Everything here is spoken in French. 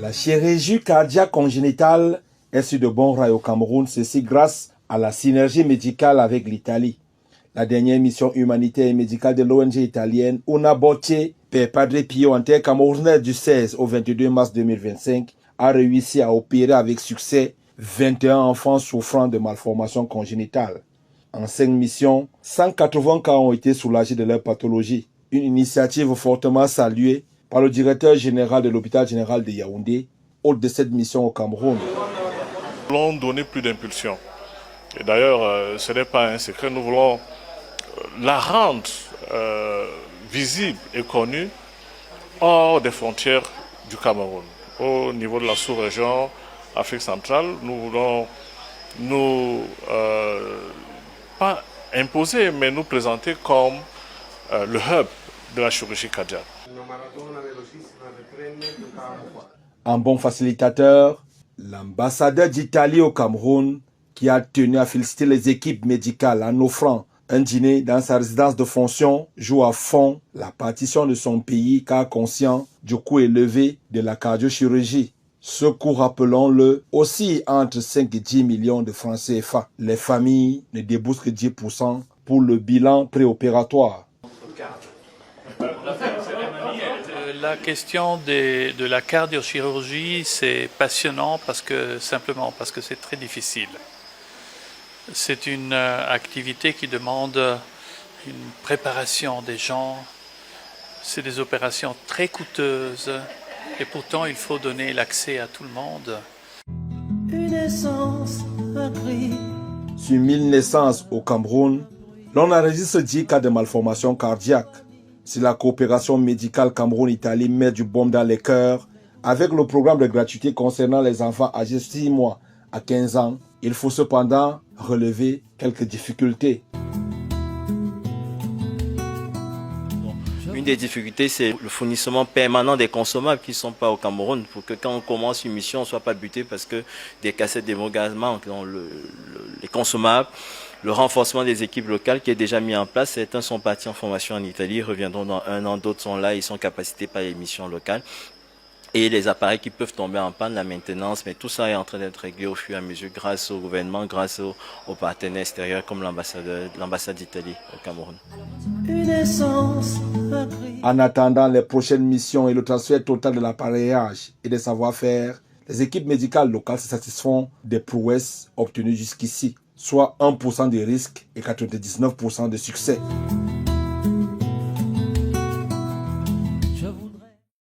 La chirurgie cardiaque congénitale est sur de bons rails au Cameroun, ceci grâce à la synergie médicale avec l'Italie. La dernière mission humanitaire et médicale de l'ONG italienne Una Botte per Padre Pio en terre camerounaise du 16 au 22 mars 2025 a réussi à opérer avec succès 21 enfants souffrant de malformations congénitales. En 5 missions, 180 cas ont été soulagés de leur pathologie. Une initiative fortement saluée par le directeur général de l'hôpital général de Yaoundé, hôte de cette mission au Cameroun. Nous voulons donner plus d'impulsion. Et d'ailleurs, ce n'est pas un secret, nous voulons la rendre visible et connue hors des frontières du Cameroun. Au niveau de la sous-région Afrique centrale, nous voulons pas imposer, mais nous présenter comme le hub de la chirurgie cardiaque. En bon facilitateur, l'ambassadeur d'Italie au Cameroun, qui a tenu à féliciter les équipes médicales en offrant un dîner dans sa résidence de fonction, joue à fond la partition de son pays car conscient du coût élevé de la cardiochirurgie. Ce coût, rappelons-le, oscille entre 5 et 10 millions de francs CFA. Les familles ne déboursent que 10% pour le bilan préopératoire. La question de la cardiochirurgie, c'est passionnant simplement parce que c'est très difficile. C'est une activité qui demande une préparation des gens. C'est des opérations très coûteuses et pourtant il faut donner l'accès à tout le monde. Sur 1000 naissances au Cameroun, l'on enregistre 10 cas de malformation cardiaque. Si la coopération médicale Cameroun-Italie met du baume dans les cœurs, avec le programme de gratuité concernant les enfants âgés de 6 mois à 15 ans, il faut cependant relever quelques difficultés. Une des difficultés, c'est le fournissement permanent des consommables qui ne sont pas au Cameroun, pour que quand on commence une mission, on ne soit pas buté parce que des cassettes d'hémogasements, les consommables, le renforcement des équipes locales qui est déjà mis en place. Certains sont partis en formation en Italie, reviendront dans 1 an, d'autres sont là, ils sont capacités par les missions locales. Et les appareils qui peuvent tomber en panne, la maintenance, mais tout ça est en train d'être réglé au fur et à mesure grâce au gouvernement, grâce aux partenaires extérieurs comme l'ambassade d'Italie au Cameroun. En attendant les prochaines missions et le transfert total de l'appareillage et des savoir-faire, les équipes médicales locales se satisfont des prouesses obtenues jusqu'ici, soit 1% de risque et 99% de succès.